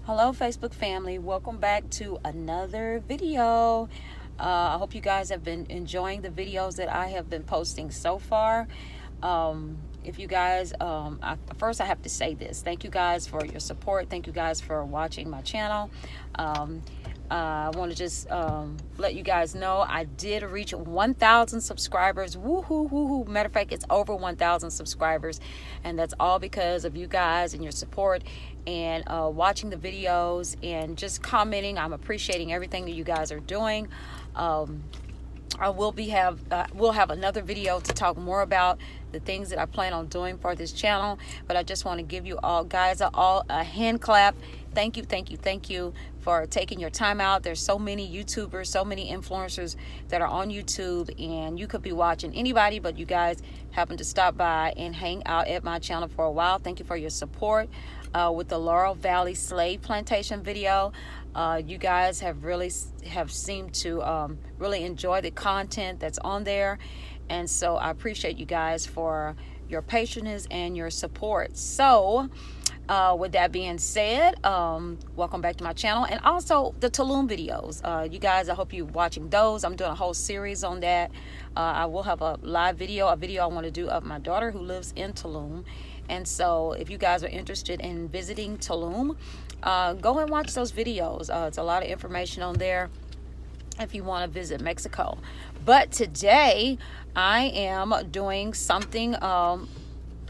Hello Facebook family, welcome back to another video. I hope you guys have been enjoying the videos that I have been posting so far. If you guys, first I have to say this, thank you guys for your support, thank you guys for watching my channel. I want to just let you guys know I did reach 1,000 subscribers. Woohoo, woohoo. Matter of fact, it's over 1,000 subscribers, and that's all because of you guys and your support and watching the videos and just commenting. I'm appreciating everything that you guys are doing. We'll have another video to talk more about the things that I plan on doing for this channel, but I just want to give you all guys a hand clap. Thank you for taking your time out. There's so many YouTubers, so many influencers that are on YouTube, and you could be watching anybody, but you guys happen to stop by and hang out at my channel for a while. Thank you for your support with the Laurel Valley Slave Plantation video. You guys have seemed to really enjoy the content that's on there, and so I appreciate you guys for your patience and your support. So with that being said, welcome back to my channel, and also the Tulum videos. You guys, I hope you're watching those. I'm doing a whole series on that. I will have a live video, I want to do of my daughter who lives in Tulum. And so if you guys are interested in visiting Tulum, go and watch those videos. It's a lot of information on there if you want to visit Mexico. But today I am doing something,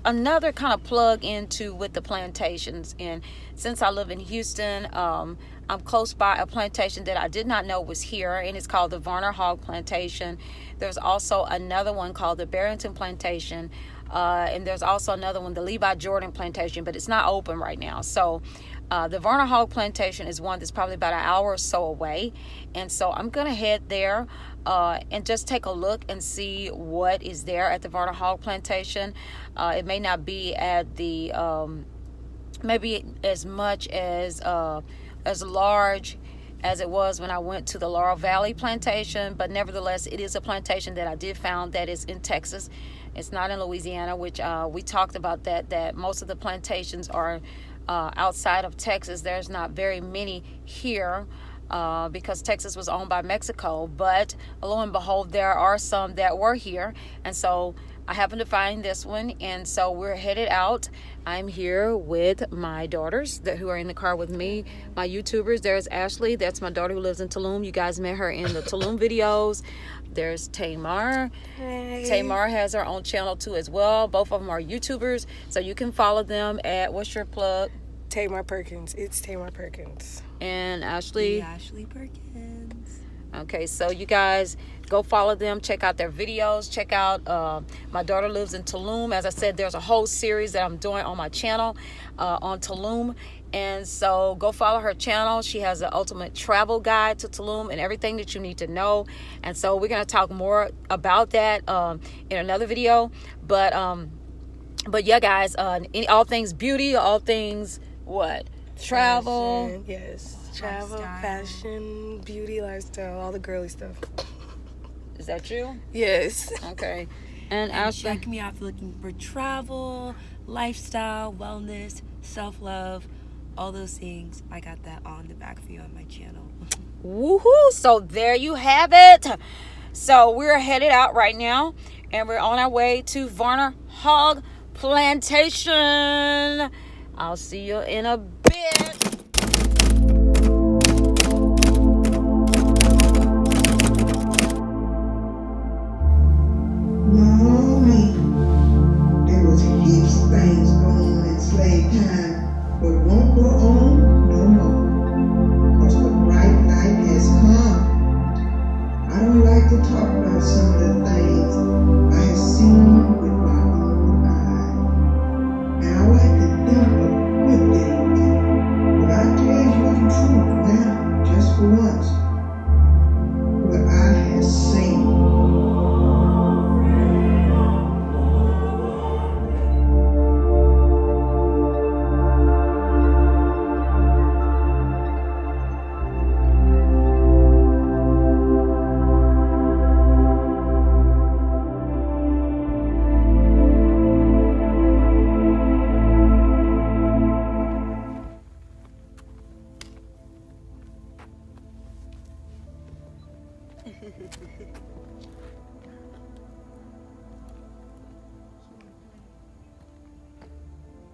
another kind of plug into with the plantations. And since I live in Houston, I'm close by a plantation that I did not know was here, and it's called the Varner-Hogg Plantation. There's also another one called the Buryin Plantation, and there's also another one, the Levi Jordan Plantation, but it's not open right now. So the Varner-Hogg Plantation is one that's probably about an hour or so away, and so I'm gonna head there and just take a look and see what is there at the Varner-Hogg Plantation. It may not be at the maybe as much as large as it was when I went to the Laurel Valley Plantation, but nevertheless it is a plantation that I did found that is in Texas. It's not in Louisiana, which we talked about that most of the plantations are outside of Texas. There's not very many here because Texas was owned by Mexico, but lo and behold, there are some that were here, and so I happened to find this one, and so we're headed out. I'm here with my daughters who are in the car with me, my YouTubers. There's Ashley, that's my daughter who lives in Tulum. You guys met her in the Tulum videos. There's Tamar. Hey. Tamar has her own channel too as well. Both of them are YouTubers, so you can follow them at, what's your plug? Tamar Perkins. It's Tamar Perkins. And Ashley? Ashley Perkins. Okay, so you guys go follow them, check out their videos, check out my daughter lives in Tulum. As I said, there's a whole series that I'm doing on my channel on Tulum, and so go follow her channel. She has an ultimate travel guide to Tulum and everything that you need to know, and so we're going to talk more about that in another video. But yeah, guys, all things beauty, all things what? Travel. Fashion, yes. Travel, lifestyle. Fashion, beauty, lifestyle, all the girly stuff. Is that you? Yes. Okay. And Ashley, check me out if you're looking for travel, lifestyle, wellness, self-love, all those things. I got that on the back for you on my channel. Woohoo! So there you have it. So we're headed out right now, and we're on our way to Varner-Hogg Plantation. I'll see you in a bit. There was heaps of things going on in slave time, but won't go on no more, because the bright light has come. I don't like to talk about some of the things I have seen with my own eyes, and I like to think of good things.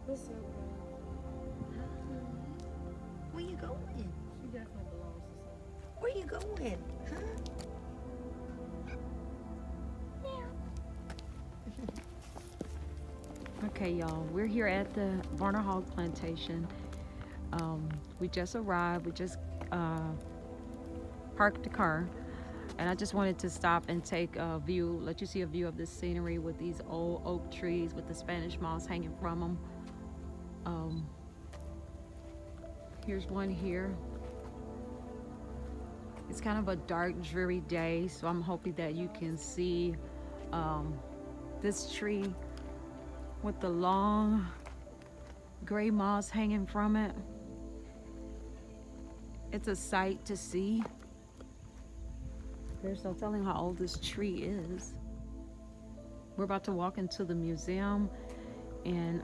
What's up, bro? Where you going? She definitely belongs to someone. Where you going? Huh? Okay, y'all, we're here at the Varner-Hogg Plantation. We just arrived. We just parked the car, and I just wanted to stop and take a view, let you see a view of this scenery with these old oak trees with the Spanish moss hanging from them. Here's one here. It's kind of a dark, dreary day, so I'm hoping that you can see this tree with the long gray moss hanging from it. It's a sight to see. There's no telling how old this tree is. We're about to walk into the museum and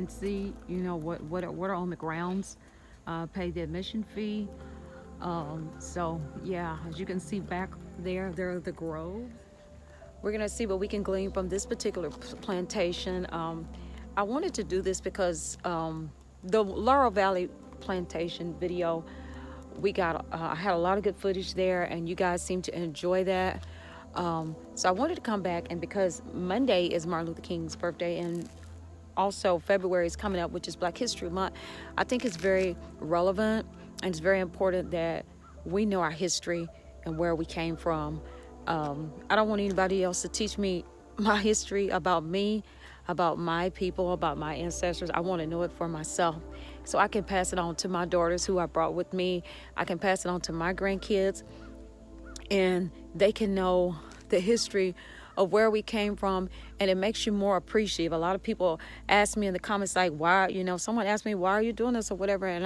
see, you know, what are on the grounds. Pay the admission fee. So yeah, as you can see back there are the groves. We're gonna see what we can glean from this particular plantation. I wanted to do this because the Laurel Valley Plantation video, I had a lot of good footage there, and you guys seem to enjoy that. So I wanted to come back, and because Monday is Martin Luther King's birthday, and also February is coming up, which is Black History Month, I think it's very relevant and it's very important that we know our history and where we came from. I don't want anybody else to teach me my history about me, about my people, about my ancestors. I want to know it for myself, so I can pass it on to my daughters who I brought with me. I can pass it on to my grandkids, and they can know the history of where we came from, and it makes you more appreciative. A lot of people ask me in the comments, like, why, you know, someone asked me, why are you doing this or whatever, and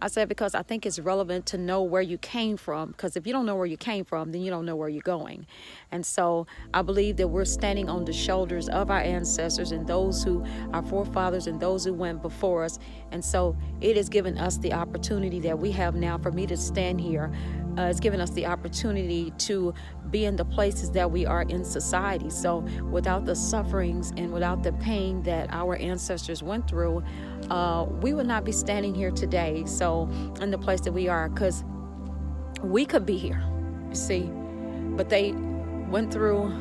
I said, because I think it's relevant to know where you came from, because if you don't know where you came from, then you don't know where you're going. And so I believe that we're standing on the shoulders of our ancestors and those who, our forefathers and those who went before us. And so it has given us the opportunity that we have now for me to stand here. It's given us the opportunity to be in the places that we are in society. So without the sufferings and without the pain that our ancestors went through, we would not be standing here today. So in the place that we are, because we could be here, you see, but they went through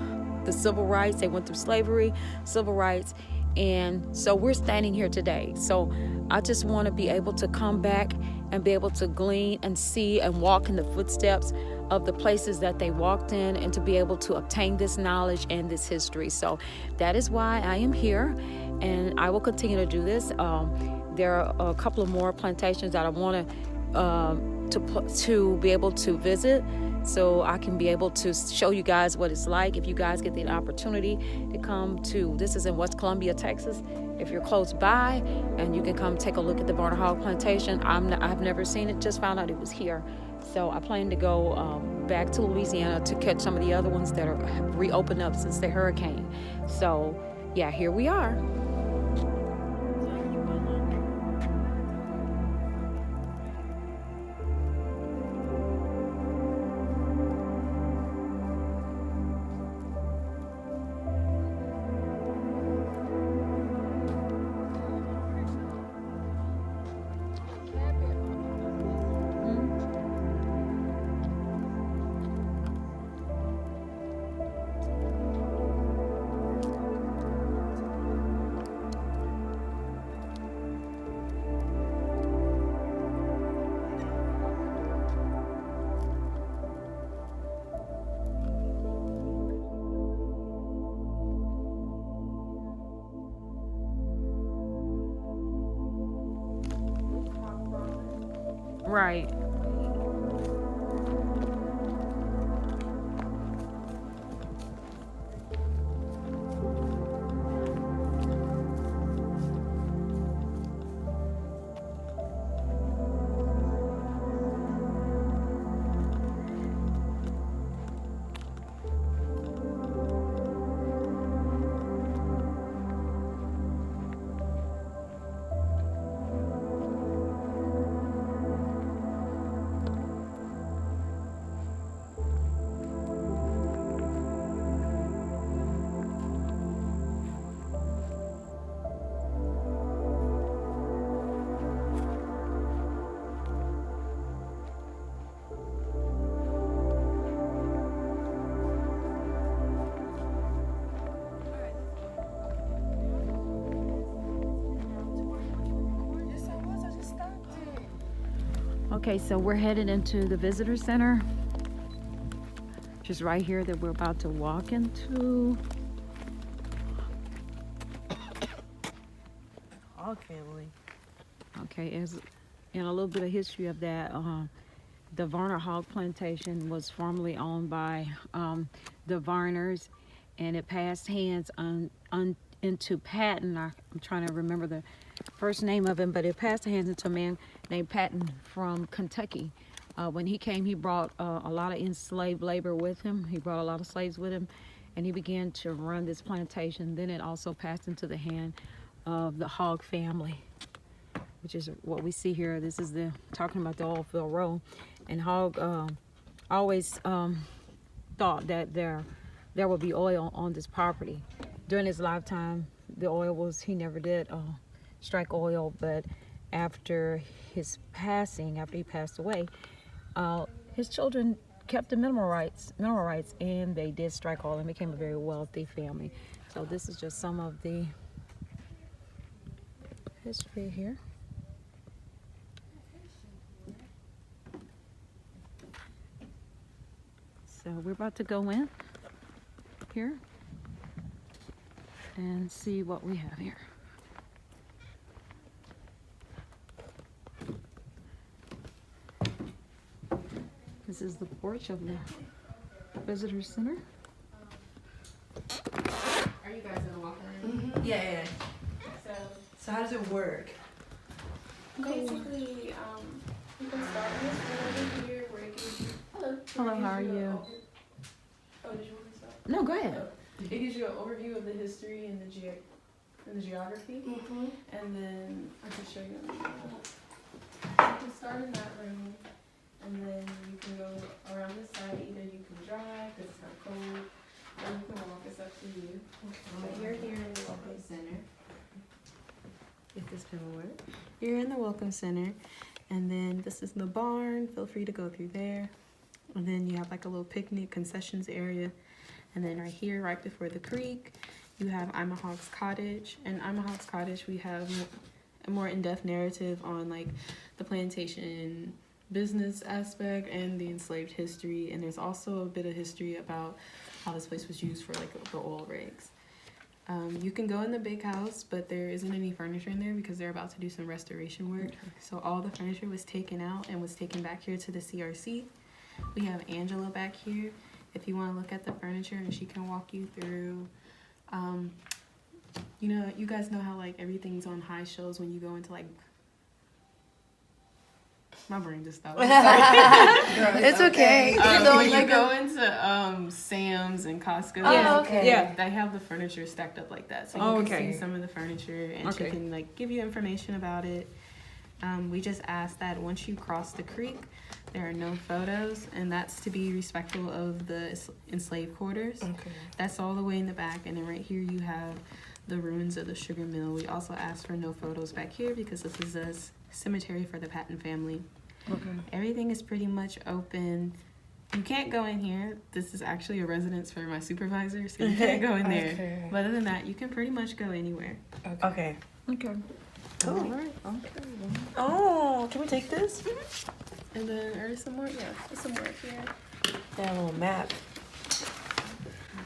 the civil rights, they went through slavery, civil rights, and so we're standing here today. So I just want to be able to come back and be able to glean and see and walk in the footsteps of the places that they walked in, and to be able to obtain this knowledge and this history. So that is why I am here, and I will continue to do this. There are a couple of more plantations that I want to be able to visit, so I can be able to show you guys what it's like. If you guys get the opportunity to come to, this is in West Columbia, Texas. If you're close by and you can come take a look at the Varner-Hogg Plantation. I've never seen it, just found out it was here. So I plan to go back to Louisiana to catch some of the other ones that have reopened up since the hurricane. So yeah, here we are. Right. Okay, so we're headed into the visitor center. Just right here that we're about to walk into. Hogg family. Okay, and a little bit of history of that. The Varner-Hogg Plantation was formerly owned by the Varners, and it passed hands into Patton. I'm trying to remember the first name of him, but it passed hands into a man named Patton from Kentucky. When he came, he brought a lot of enslaved labor with him. He brought a lot of slaves with him, and he began to run this plantation. Then it also passed into the hand of the Hogg family, which is what we see here. This is the talking about the oil field road, and Hogg always thought that there would be oil on this property. During his lifetime, the oil was, he never did strike oil, but after his passing, after he passed away, his children kept the mineral rights, and they did strike oil and became a very wealthy family. So this is just some of the history here. So we're about to go in here and see what we have here. This is the porch of the visitor center. Are you guys in the walking room? Mm-hmm. Yeah. So how does it work? Basically, you can start this over here where it gives you. Hello, how are you? Oh, did you want to start? No, go ahead. It gives you an overview of the history and the geography, Mm-hmm. and then I can show you. You can start in that room, and then you can go around this side. Either you can drive because it's kind of cold, or you can walk. It's up to you. But you're here in the welcome center. If this can work. You're in the welcome center, and then this is the barn. Feel free to go through there. And then you have like a little picnic concessions area. And then right here, right before the creek, you have Hogg's cottage. And Hogg's cottage, we have a more in-depth narrative on like the plantation business aspect and the enslaved history. And there's also a bit of history about how this place was used for like the oil rigs. You can go in the big house, but there isn't any furniture in there because they're about to do some restoration work. So all the furniture was taken out and was taken back here to the CRC. We have Angela back here if you want to look at the furniture, and she can walk you through. You know, you guys know how like everything's on high shelves when you go into like. My brain just stopped. It's okay. When you go into Sam's and Costco, Oh, okay. Yeah. they have the furniture stacked up like that, so you can see some of the furniture, and she can like give you information about it. We just ask that once you cross the creek, there are no photos, and that's to be respectful of the enslaved quarters. Okay. That's all the way in the back, and then right here you have the ruins of the Sugar Mill. We also ask for no photos back here because this is a cemetery for the Patton family. Okay. Everything is pretty much open. You can't go in here. This is actually a residence for my supervisor, so you can't go in there. Okay. But other than that, you can pretty much go anywhere. Okay. Okay. Cool. All right. Okay. Oh, can we take this? And then there's some more, there's some more here. That little map.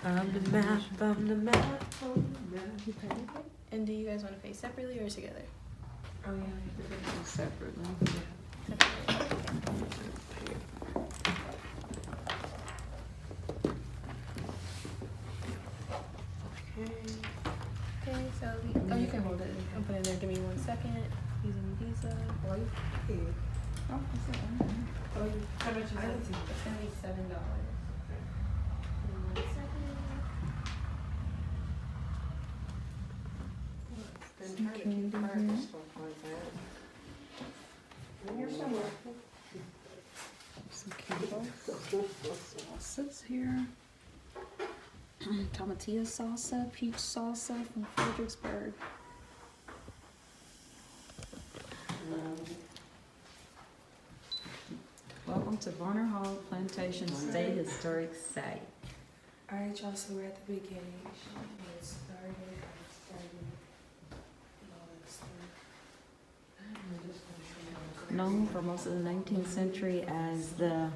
On the map, on the map, on the map. And do you guys want to pay separately or together? Oh, yeah, we have to do this Separately. Okay, so you can hold it. I'll put it in there. Give me 1 second. Using Visa. Oh, you paid. Oh, Oh, how much is It's gonna be $7. Give me 1 second. Some sauces here. Tomatillo salsa, peach salsa from Fredericksburg. Welcome to Varner-Hogg Plantation State Historic Site. All right, y'all, so we're at the beginning. It started. known for most of the 19th century as the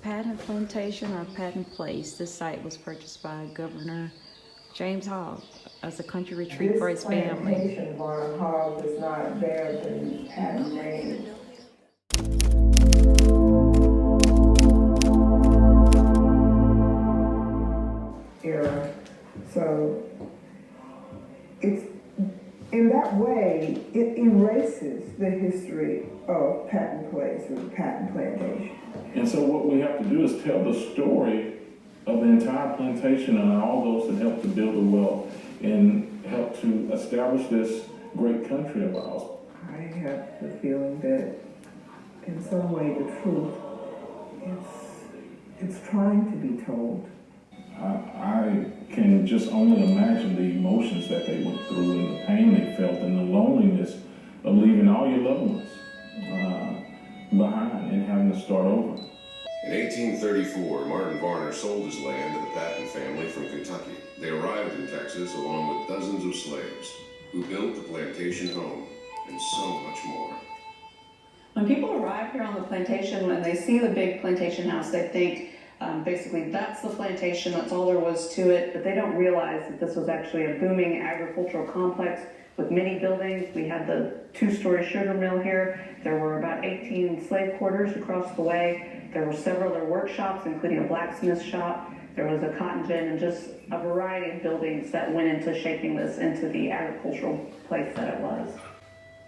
Patent Plantation or Patent Place. This site was purchased by Governor James Hogg as a country retreat for his family. This plantation, Varner-Hogg, does not bear the patent name. Era. So it's in that way it erases the history of Patent Place or the Patent Plantation. And so what we have to do is tell the story of the entire plantation and all those that helped to build the wealth and help to establish this great country of ours. I have the feeling that in some way the truth it's trying to be told. I can just only imagine the emotions that they went through and the pain they felt and the loneliness of leaving all your loved ones behind and having to start over. In 1834, Martin Varner sold his land to the Patton family from Kentucky. They arrived in Texas along with dozens of slaves who built the plantation home and so much more. When people arrive here on the plantation, when they see the big plantation house, they think basically that's the plantation, that's all there was to it, but they don't realize that this was actually a booming agricultural complex with many buildings. We had the 2-story sugar mill here. There were about 18 slave quarters across the way. There were several other workshops, including a blacksmith shop. There was a cotton gin and just a variety of buildings that went into shaping this into the agricultural place that it was.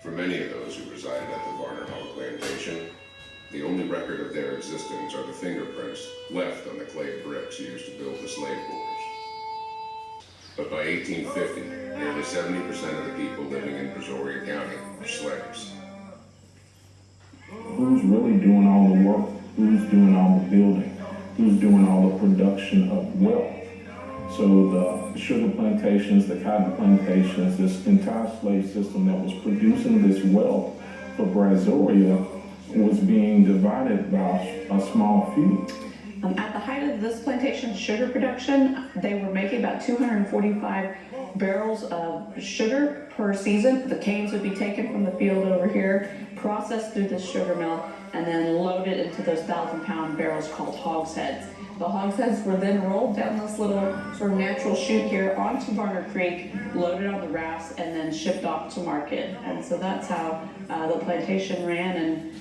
For many of those who resided at the Varner-Hogg Plantation, the only record of their existence are the fingerprints left on the clay bricks used to build the slave quarters. But by 1850, nearly 70% of the people living in Brazoria County were slaves. Who's really doing all the work? Who's doing all the building? Who's doing all the production of wealth? So the sugar plantations, the cotton plantations, this entire slave system that was producing this wealth for Brazoria was being divided by a small few. At the height of this plantation's sugar production, they were making about 245 barrels of sugar per season. The canes would be taken from the field over here, processed through the sugar mill, and then loaded into those 1,000-pound barrels called hogsheads. The hogsheads were then rolled down this little sort of natural chute here onto Varner Creek, loaded on the rafts, and then shipped off to market. And so that's how the plantation ran and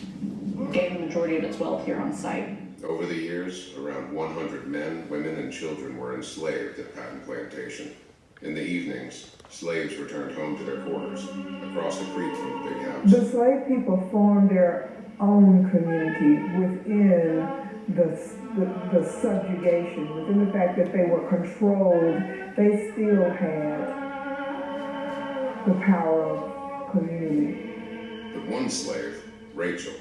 gained the majority of its wealth here on site. Over the years, around 100 men, women, and children were enslaved at Patton Plantation. In the evenings, slaves returned home to their quarters across the creek from the big house. The slave people formed their own community within the subjugation, within the fact that they were controlled. They still had the power of community. But one slave, Rachel,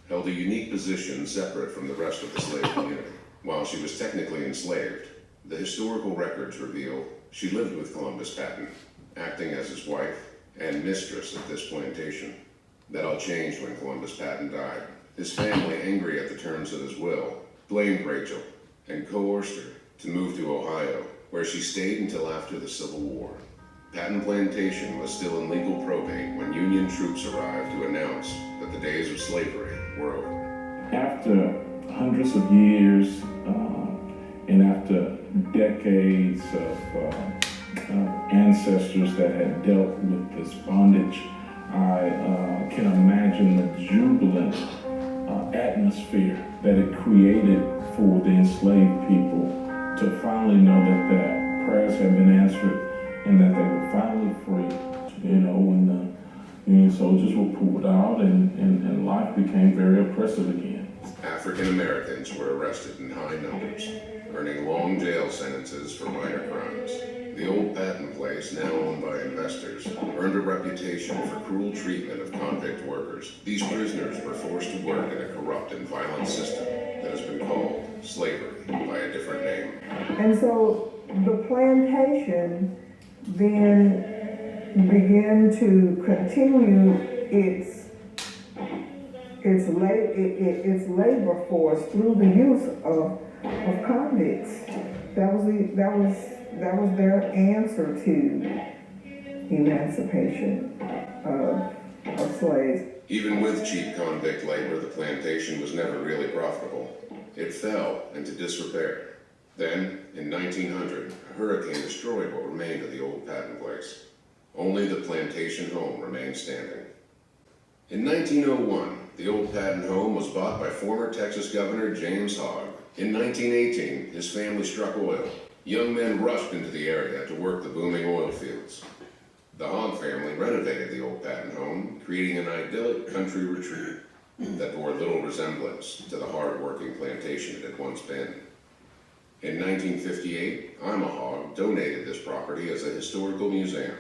held a unique position separate from the rest of the slave community. While she was technically enslaved, the historical records reveal she lived with Columbus Patton, acting as his wife and mistress of this plantation. That all changed when Columbus Patton died. His family, angry at the terms of his will, blamed Rachel and coerced her to move to Ohio, where she stayed until after the Civil War. Patton Plantation was still in legal probate when Union troops arrived to announce that the days of slavery were over. After hundreds of years and after decades of ancestors that had dealt with this bondage, I can imagine the jubilant atmosphere that it created for the enslaved people to finally know that their prayers had been answered and that they were finally free. You know, when the Union soldiers were pulled out and life became very oppressive again. African Americans were arrested in high numbers, earning long jail sentences for minor crimes. The old Patton place, now owned by investors, earned a reputation for cruel treatment of convict workers. These prisoners were forced to work in a corrupt and violent system that has been called slavery by a different name. And so the plantation then began to continue its labor force through the use of convicts. That was their answer to emancipation of slaves. Even with cheap convict labor, the plantation was never really profitable. It fell into disrepair. Then, in 1900, a hurricane destroyed what remained of the old patent place. Only the plantation home remained standing. In 1901, the old patent home was bought by former Texas Governor James Hogg. In 1918, his family struck oil. Young men rushed into the area to work the booming oil fields. The Hogg family renovated the old patent home, creating an idyllic country retreat that bore little resemblance to the hard-working plantation it had once been. In 1958, Ima Hogg donated this property as a historical museum,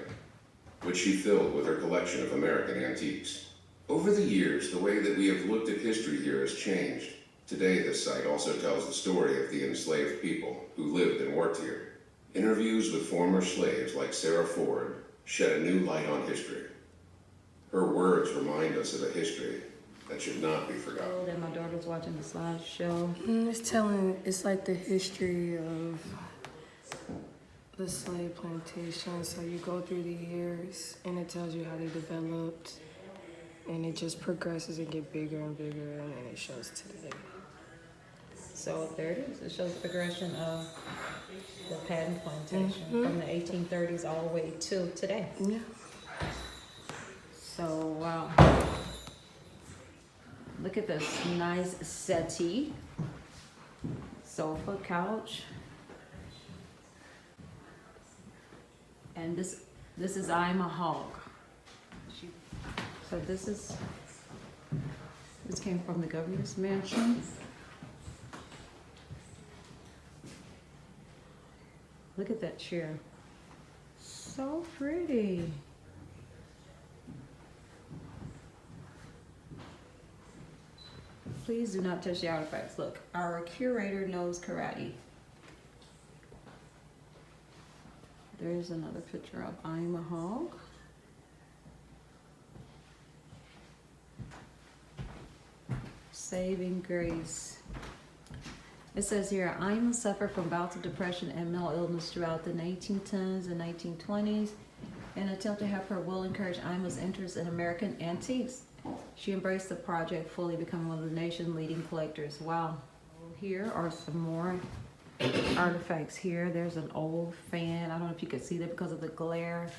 which she filled with her collection of American antiques. Over the years, the way that we have looked at history here has changed. Today, this site also tells the story of the enslaved people who lived and worked here. Interviews with former slaves like Sarah Ford shed a new light on history. Her words remind us of a history that should not be forgotten. Oh, that my daughter's watching the slideshow. It's like the history of the slave plantation. So you go through the years and it tells you how they developed, and it just progresses and get bigger and bigger, and then it shows today. So there it is. It shows the progression of the patent plantation from the 1830s all the way to today. Yeah. So, wow. Look at this nice settee, sofa, couch. And this is Ima Hogg. So this came from the governor's mansion. Look at that chair. So pretty. Please do not touch the artifacts. Look, our curator knows karate. There's another picture of Ima Hogg. Saving grace. It says here, Ima suffered from bouts of depression and mental illness throughout the 1910s and 1920s. In an attempt to help her will encourage Ima's interest in American antiques, she embraced the project, fully becoming one of the nation's leading collectors. Wow. Here are some more artifacts here. There's an old fan. I don't know if you can see that because of the glare,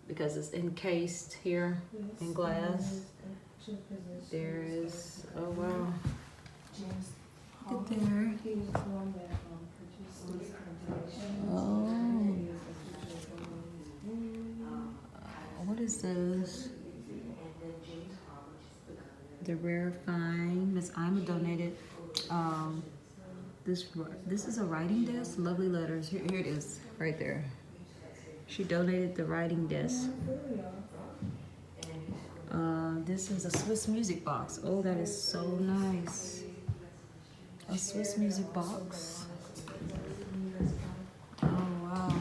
because it's encased here in glass. There is, oh wow. Look at there. Oh. What is this? The rare find. Miss Ima donated this is a writing desk. Lovely letters. Here it is, right there. She donated the writing desk. This is a Swiss music box. Oh, that is so nice. A Swiss music box. Oh wow.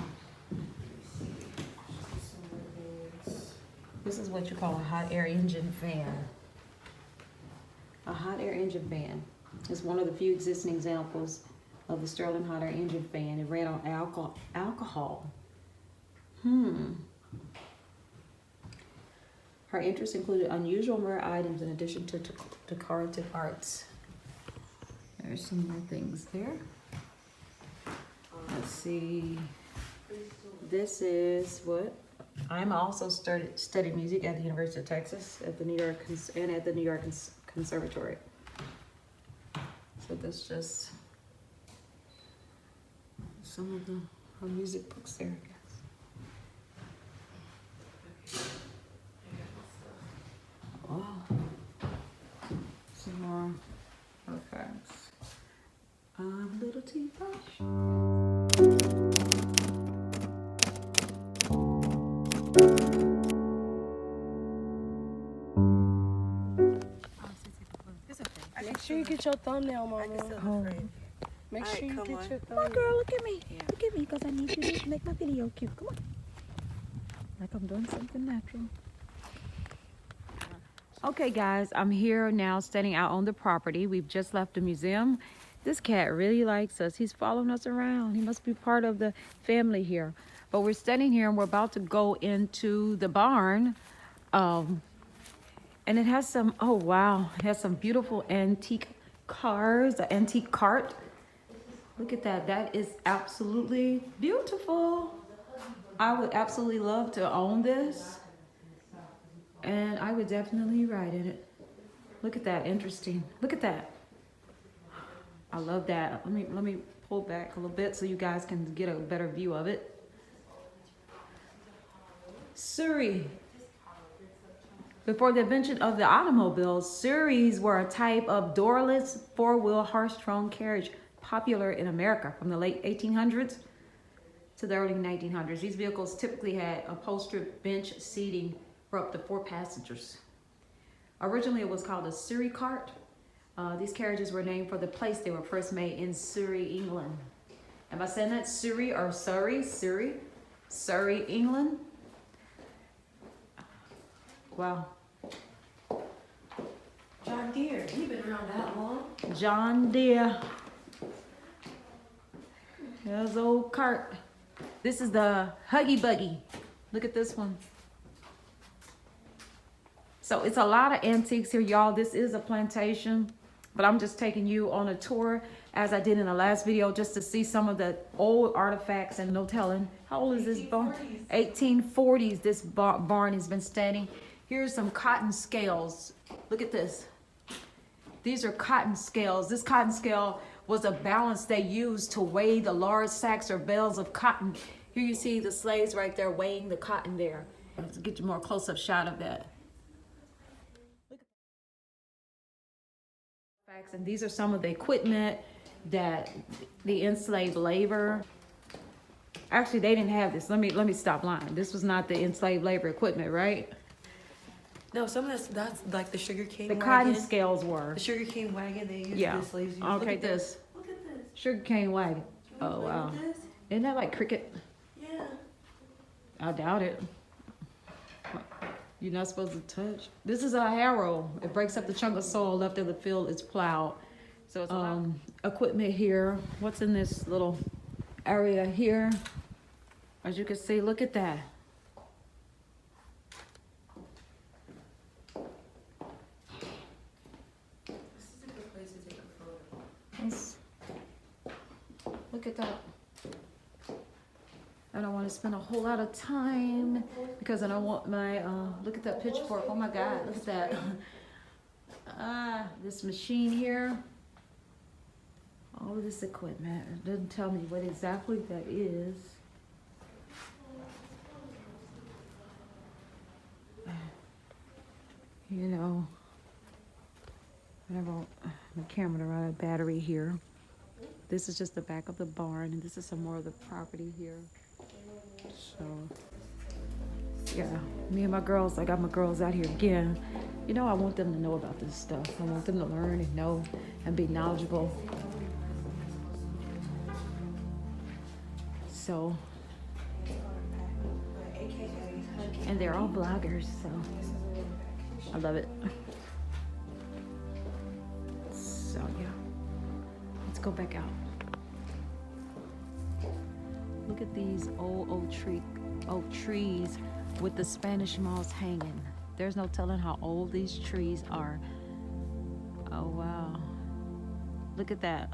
This is what you call a hot air engine fan. A hot air engine fan is one of the few existing examples of the Sterling hot air engine fan. It ran on alcohol. Her interests included unusual rare items in addition to decorative arts. There's some more things there. Let's see. This is what? I'm also studied music at the University of Texas, at the New York Conservatory. So that's just some of her music books there, I guess. Wow. Some more artifacts. Little toothbrush. Make sure you get your thumbnail, Mama. Make sure you get your thumbnail. Come on, girl, look at me. Yeah. Look at me, because I need you to make my video cute. Come on. Like I'm doing something natural. Okay, guys, I'm here now standing out on the property. We've just left the museum. This cat really likes us. He's following us around. He must be part of the family here. But we're standing here and we're about to go into the barn. And it has some, oh wow, it has some beautiful antique cars, an antique cart. Look at that, that is absolutely beautiful. I would absolutely love to own this. And I would definitely ride in it. Look at that, interesting. Look at that. I love that. Let me pull back a little bit so you guys can get a better view of it. Surrey. Before the invention of the automobile, Surreys were a type of doorless four-wheel horse-drawn carriage popular in America from the late 1800s to the early 1900s. These vehicles typically had upholstered bench seating for up to 4 passengers. Originally, it was called a Surrey cart. These carriages were named for the place they were first made in Surrey, England. Am I saying that? Surrey or Surrey? Surrey? Surrey, England? Wow. John Deere, you've been around that long. John Deere. There's old cart. This is the Huggy Buggy. Look at this one. So it's a lot of antiques here, y'all. This is a plantation, but I'm just taking you on a tour as I did in the last video just to see some of the old artifacts and no telling. How old is this barn? 1840s this barn has been standing. Here's some cotton scales. Look at this. These are cotton scales. This cotton scale was a balance they used to weigh the large sacks or bales of cotton. Here you see the slaves right there weighing the cotton there. Let's get you more close-up shot of that. And these are some of the equipment that the enslaved labor. Actually, they didn't have this. Let me stop lying. This was not the enslaved labor equipment, right? No, some of that's like the sugarcane The wagon. cotton scales were. The sugarcane wagon they used, Yeah. the slaves used. Okay, Look at this. Look at this. Sugarcane wagon. Can we Oh, play wow. with this? Isn't that like cricket? Yeah. I doubt it. You're not supposed to touch. This is a harrow. It breaks up the chunk of soil left in the field is plowed. So it's equipment here. What's in this little area here? As you can see, look at that. This is a good place to take a photo. Let's look at that. I don't want to spend a whole lot of time because I don't want my, look at that pitchfork. Oh my God, look at that. This machine here. All of this equipment. It doesn't tell me what exactly that is. You know, I want my camera to run a battery here. This is just the back of the barn, and this is some more of the property here. So, yeah, me and my girls, I got my girls out here again. You know, I want them to know about this stuff. I want them to learn and know and be knowledgeable. So, and they're all bloggers, so I love it. So, yeah, let's go back out. Look at these old oak trees with the Spanish moss hanging. There's no telling how old these trees are. Oh, wow. Look at that.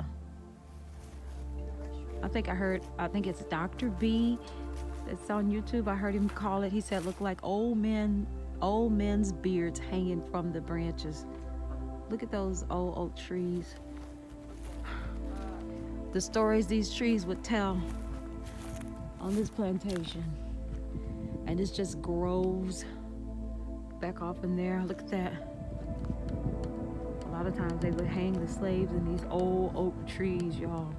I think it's Dr. B. It's on YouTube. I heard him call it. He said, look like old men's beards hanging from the branches. Look at those old oak trees. The stories these trees would tell on this plantation. And it just grows back off in there. Look at that. A lot of times they would hang the slaves in these old oak trees, y'all.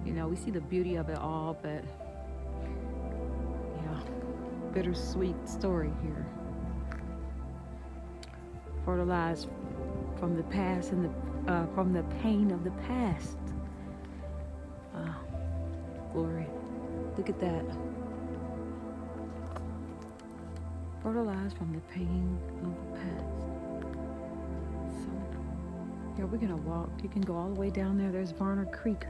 You know, we see the beauty of it all, but yeah, bittersweet story here. Fertilized from the past and from the pain of the past. Glory. Look at that. Fertilized from the pain of the past. So, yeah, we're gonna walk. You can go all the way down there. There's Varner Creek.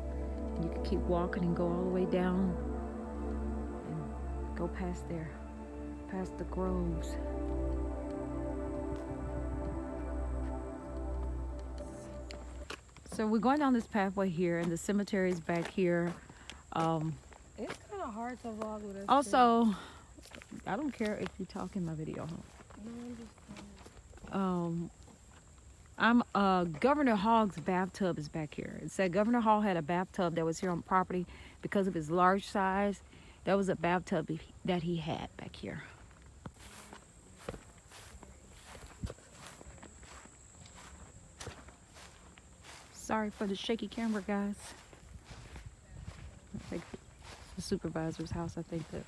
You can keep walking and go all the way down and go past there, past the groves. So we're going down this pathway here, and the cemetery is back here. It's kind of hard to vlog with us. Also, I don't care if you talk in my video. Governor Hogg's bathtub is back here. It said Governor Hogg had a bathtub that was here on property because of his large size. That was a bathtub that he had back here. Sorry for the shaky camera, guys. I think it's the supervisor's house. I think that.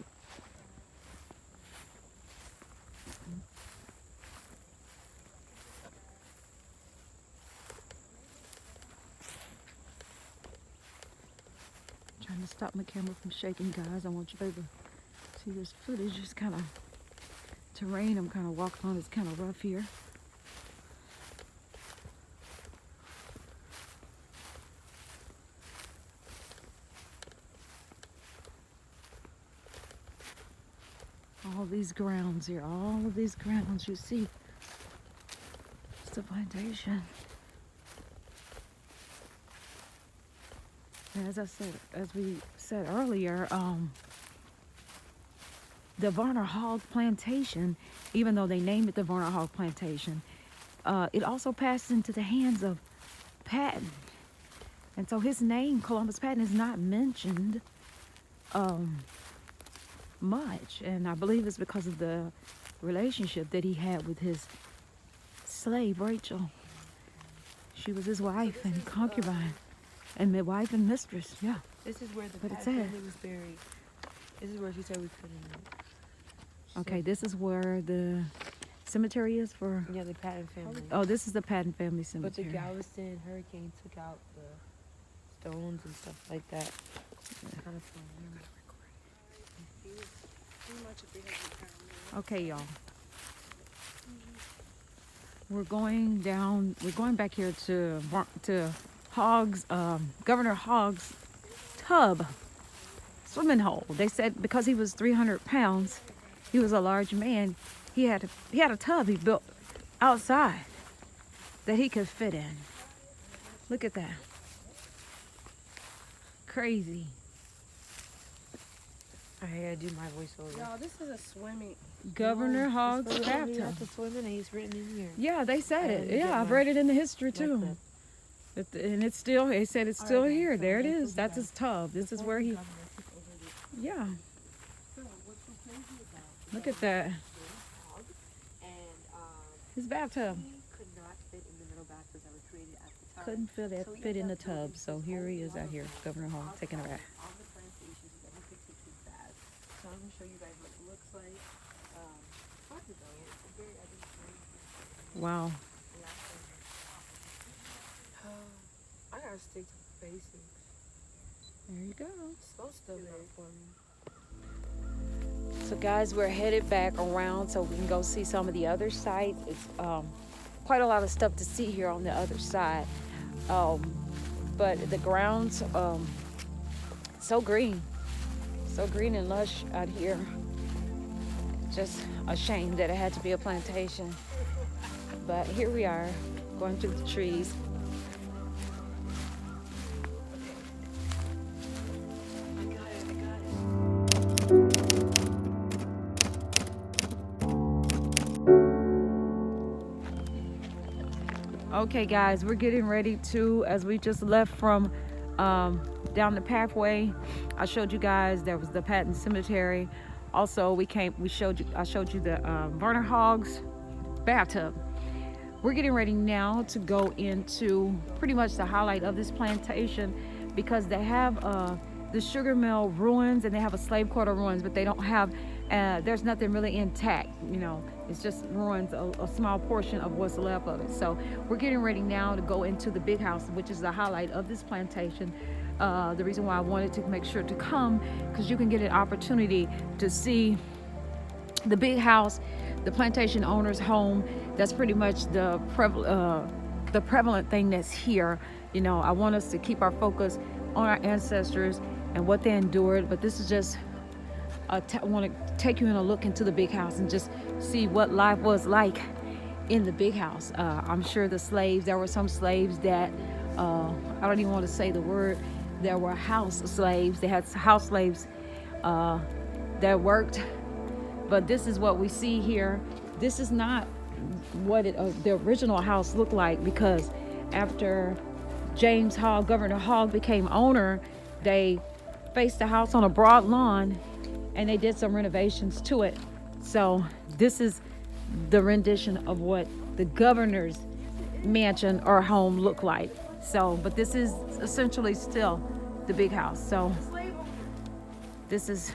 Trying to stop my camera from shaking, guys. I want you to be able to see this footage. It's kind of terrain I'm kind of walking on. It's kind of rough here. All these grounds here, all of these grounds you see. It's the plantation. As I said, as we said earlier, the Varner-Hogg Plantation, even though they named it the Varner-Hogg Plantation, it also passed into the hands of Patton. And so his name, Columbus Patton, is not mentioned much. And I believe it's because of the relationship that he had with his slave, Rachel. She was his wife and concubine. And midwife and mistress, yeah. This is where the But Patton family was buried. This is where she said we couldn't. Okay, this is where the cemetery is for. Yeah, the Patton family. Oh, this is the Patton family But the cemetery. Galveston hurricane took out the stones and stuff like that. Kind of fun. Okay, y'all. We're going down. We're going back here to Hogg's, Governor Hogg's tub, swimming hole. They said because he was 300 pounds, he was a large man. He had a tub he built outside that he could fit in. Look at that. Crazy. I gotta do my voiceover. Y'all, this is a swimming. Governor Hogg's You have to bathtub. swim in, and he's written in here. Yeah, they said it. get Yeah, I've my- read it in the history my too. clip. And it's still, he said it's still Alright, here. so There it that's is. what That's we his tub. This is where he, yeah. Look at that. His bathtub. Could not fit in the middle bathtubs that were created at the time. Couldn't fit in the tub. So here he is out here, Governor Hogg, taking a bath. On the plantations that he fixed it to baths. So I'm gonna show you guys what it looks like. Hard to go. It's very, I think, very. Wow. I gotta stick to the basics. There you go. So stubborn for me. So guys, we're headed back around so we can go see some of the other sites. It's quite a lot of stuff to see here on the other side. But the grounds, so green and lush out here. Just a shame that it had to be a plantation. But here we are, going through the trees. Okay guys, we're getting ready to, as we just left from down the pathway, I showed you guys there was the Patton Cemetery. Also I showed you the Varner-Hogg's bathtub. We're getting ready now to go into pretty much the highlight of this plantation, because they have the Sugar Mill ruins and they have a slave quarter ruins, but they don't have there's nothing really intact, you know. It's just ruins, a small portion of what's left of it. So we're getting ready now to go into the big house, which is the highlight of this plantation. The reason why I wanted to make sure to come, because you can get an opportunity to see the big house, the plantation owner's home. That's pretty much the prevalent thing that's here. You know, I want us to keep our focus on our ancestors and what they endured, but this is just I want to take you in a look into the big house and just see what life was like in the big house. I'm sure the slaves, there were some slaves that, I don't even want to say the word, there were house slaves. They had house slaves that worked. But this is what we see here. This is not what the original house looked like, because after James Hogg, Governor Hogg, became owner, they faced the house on a broad lawn and they did some renovations to it. So this is the rendition of what the governor's mansion or home looked like. So, but this is essentially still the big house. So this is,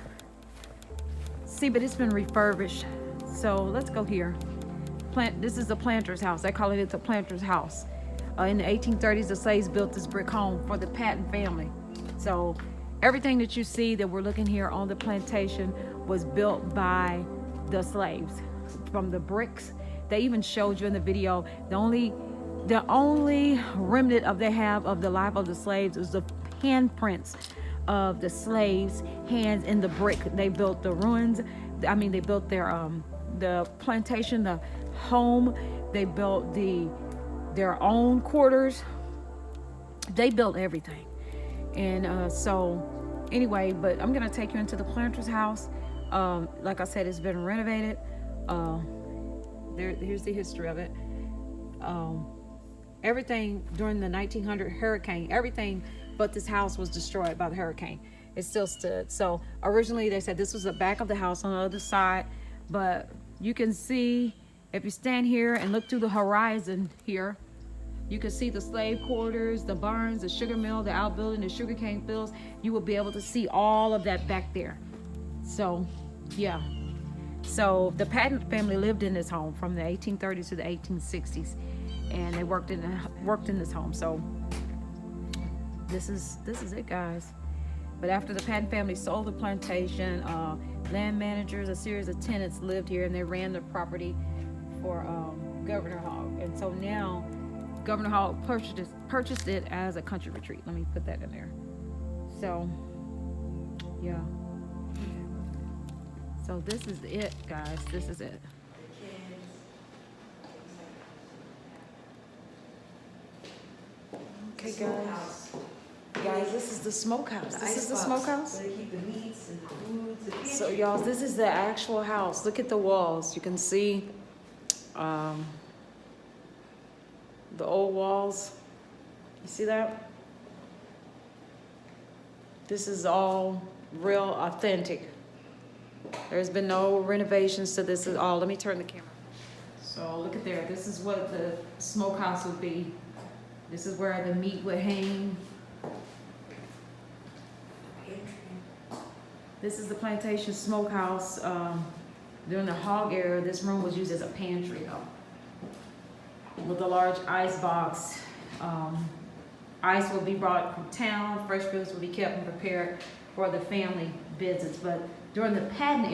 see, but it's been refurbished. So let's go here. This is the planter's house. They call it the planter's house. In the 1830s, the slaves built this brick home for the Patton family. So everything that you see that we're looking here on the plantation was built by the slaves. From the bricks, they even showed you in the video, the only remnant of they have of the life of the slaves is the handprints of the slaves' hands in the brick. They built the ruins. I mean, they built their the plantation, the home. They built their own quarters. They built everything. And so anyway, but I'm gonna take you into the planter's house. Like I said, it's been renovated. Here's the history of it. Everything during the 1900 hurricane, everything but this house was destroyed by the hurricane. It still stood. So originally they said this was the back of the house on the other side, but you can see, if you stand here and look through the horizon here, you can see the slave quarters, the barns, the sugar mill, the outbuilding, the sugarcane fields. You will be able to see all of that back there. So, yeah. So the Patton family lived in this home from the 1830s to the 1860s, and they worked in this home. So this is it, guys. But after the Patton family sold the plantation, land managers, a series of tenants lived here, and they ran the property for Governor Hogg. And so now Governor Hogg purchased it as a country retreat. Let me put that in there. So, yeah. So this is it, guys. This is it. Okay, guys. Guys, this is the smokehouse. This is the smokehouse. Where they keep the meats and the foods. So, y'all, this is the actual house. Look at the walls. You can see the old walls. You see that? This is all real authentic. There's been no renovations to this at all. Let me turn the camera. So look at there. This is what the smokehouse would be. This is where the meat would hang. This is the Plantation Smokehouse. During the Hogg era, this room was used as a pantry, though, with a large ice box. Ice would be brought from town. Fresh foods would be kept and prepared for the family visits. But during the Patton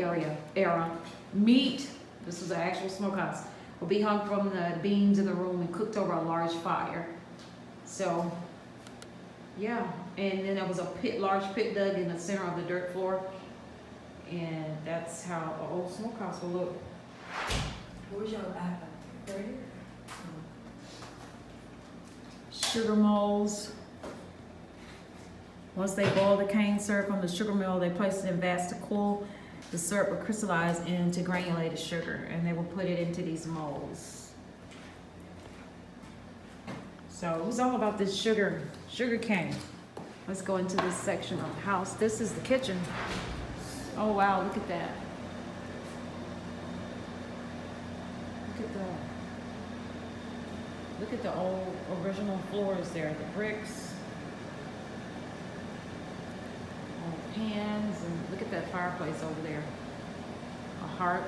era, meat, this was an actual smokehouse, would be hung from the beams in the room and cooked over a large fire. So, yeah. And then there was a large pit dug in the center of the dirt floor. And that's how an old smokehouse will look. Where's your iPad? Right here? Sugar molds. Once they boil the cane syrup from the sugar mill, they place it in vats to cool. The syrup will crystallize into granulated sugar, and they will put it into these molds. So it was all about this sugar cane. Let's go into this section of the house. This is the kitchen. Oh wow, look at that. Look at that. Look at the old original floors there, the bricks. Pans, and look at that fireplace over there. A hearth.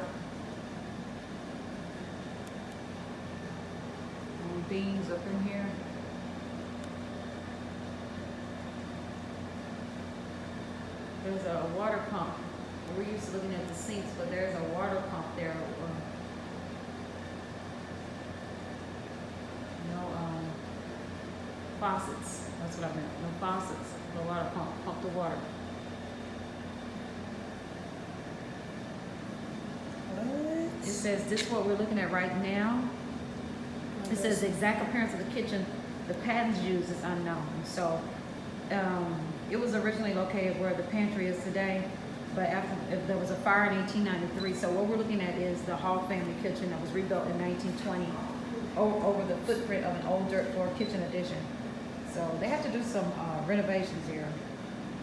Little beams up in here. There's a water pump. We're used to looking at the sinks, but there's a water pump there. No faucets. That's what I meant. No faucets. The water pump the water. says this is what we're looking at right now. It says the exact appearance of the kitchen, the patterns used is unknown. So it was originally located where the pantry is today, but there was a fire in 1893. So what we're looking at is the Hogg family kitchen that was rebuilt in 1920 over the footprint of an old dirt floor kitchen addition. So they have to do some renovations here.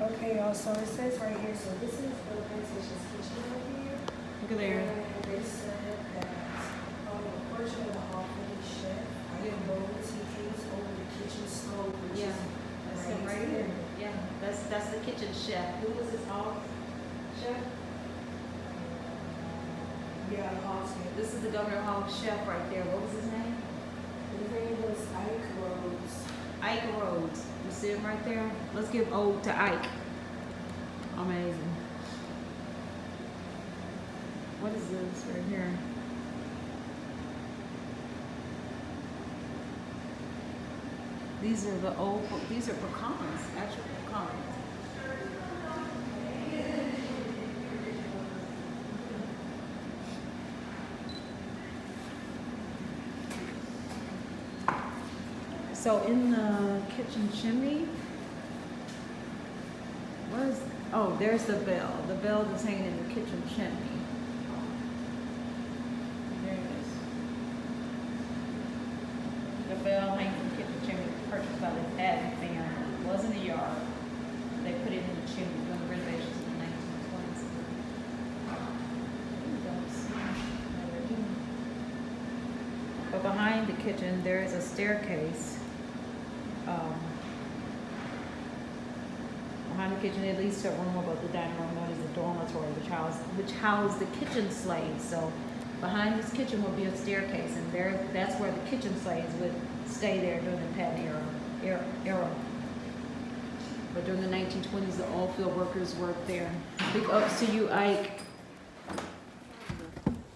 Okay, y'all, so it says right here, so this is the plantation's kitchen right here. Look at there. And they said that the portion of the Hogg family chef, I didn't know this, he takes over the kitchen stove, which is That's him right here. Yeah, that's the kitchen chef. Who was his Hogg chef? Yeah, the Hogg chef. This is the Governor Hogg chef right there. What was his name? His name was Ike Rhodes. Ike Rhodes. You see him right there? Let's give ode to Ike. Amazing. What is this right here? These are these are pecans, actual pecans. So in the kitchen chimney, there's the bell. The bell that's hanging in the kitchen chimney. There it is. The bell hanging in the kitchen chimney was purchased by the Patton family. It was in the yard. They put it in the chimney during the renovations in the 1920s. But behind the kitchen, there is a staircase. Behind the kitchen, it leads to a room above the dining room known as the dormitory, which housed the kitchen slaves. So behind this kitchen would be a staircase, and that's where the kitchen slaves would stay there during the Patton era. But during the 1920s, the oil field workers worked there. Big ups to you, Ike.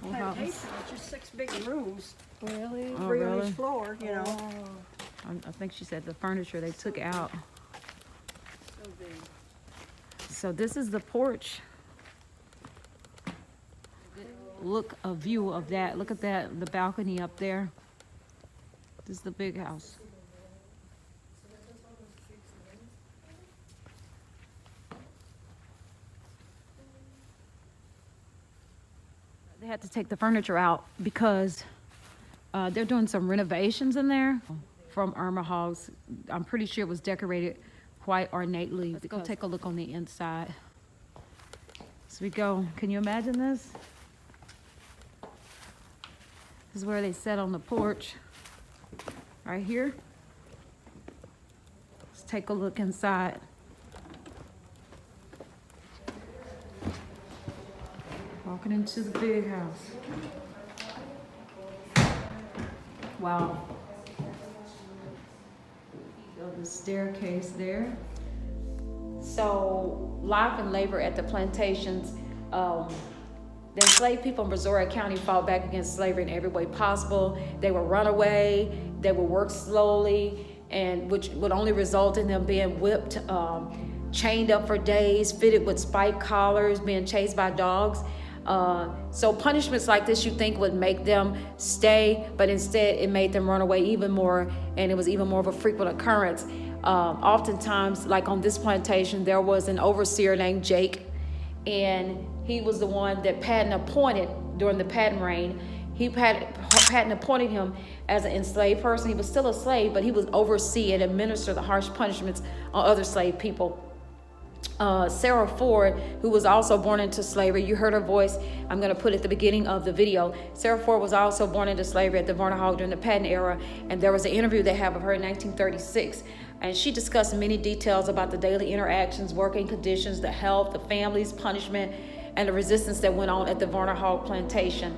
Plantation, it's just 6 big rooms. Really? Oh, 3 on really? each floor, you know. I think she said the furniture they took out. So big. So this is the porch. Look, a view of that. Look at that, the balcony up there. This is the big house. They had to take the furniture out because they're doing some renovations in there from Varner-Hogg's. I'm pretty sure it was decorated quite ornately. Let's go take a look on the inside. So we go, can you imagine this? This is where they sat on the porch, right here. Let's take a look inside. Walking into the big house. Wow. The staircase there. So life and labor at the plantations. The enslaved people in Brazoria County fought back against slavery in every way possible. They would run away, they would work slowly, and which would only result in them being whipped, chained up for days, fitted with spike collars, being chased by dogs. So punishments like this you think would make them stay, but instead it made them run away even more, and it was even more of a frequent occurrence. Oftentimes, like on this plantation, there was an overseer named Jake, and he was the one that Patton appointed during the Patton reign. Patton appointed him as an enslaved person. He was still a slave, but he would oversee and administer the harsh punishments on other slave people. Sarah Ford, who was also born into slavery, you heard her voice, I'm going to put at the beginning of the video. Sarah Ford was also born into slavery at the Varner-Hogg during the Patton era, and there was an interview they have of her in 1936, and she discussed many details about the daily interactions, working conditions, the health, the families, punishment, and the resistance that went on at the Varner-Hogg Plantation.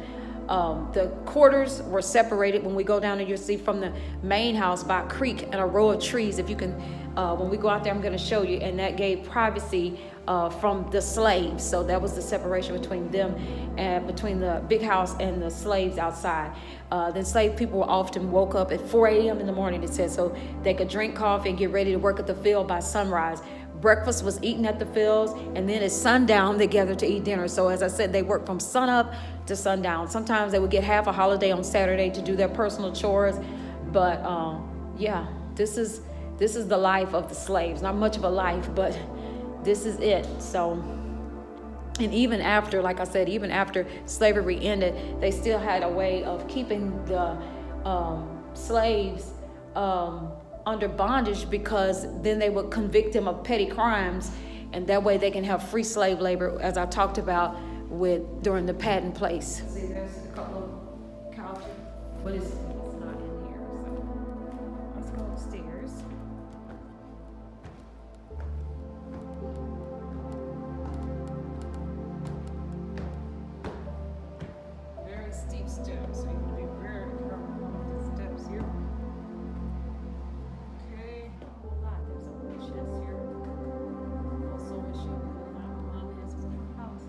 The quarters were separated when we go down and you'll see from the main house by a creek and a row of trees. If you can, when we go out there, I'm going to show you, and that gave privacy from the slaves. So that was the separation between them and between the big house and the slaves outside. The enslaved people were often woke up at 4 a.m. in the morning, it said, so they could drink coffee and get ready to work at the field by sunrise. Breakfast was eaten at the fields, and then at sundown they gathered to eat dinner. So as I said, they worked from sunup to sundown. Sometimes they would get half a holiday on Saturday to do their personal chores. But yeah, this is the life of the slaves. Not much of a life, but this is it. So, and even after, like I said, even after slavery ended, they still had a way of keeping the slaves under bondage, because then they would convict them of petty crimes, and that way they can have free slave labor, as I talked about during the patent place. See, there's a couple of couches, but it's not in here. So let's go upstairs. Very steep steps, so you have to be very careful with the steps here. Okay, a whole lot. There's a whole chest here. Also, machine gun. Mom has in the house.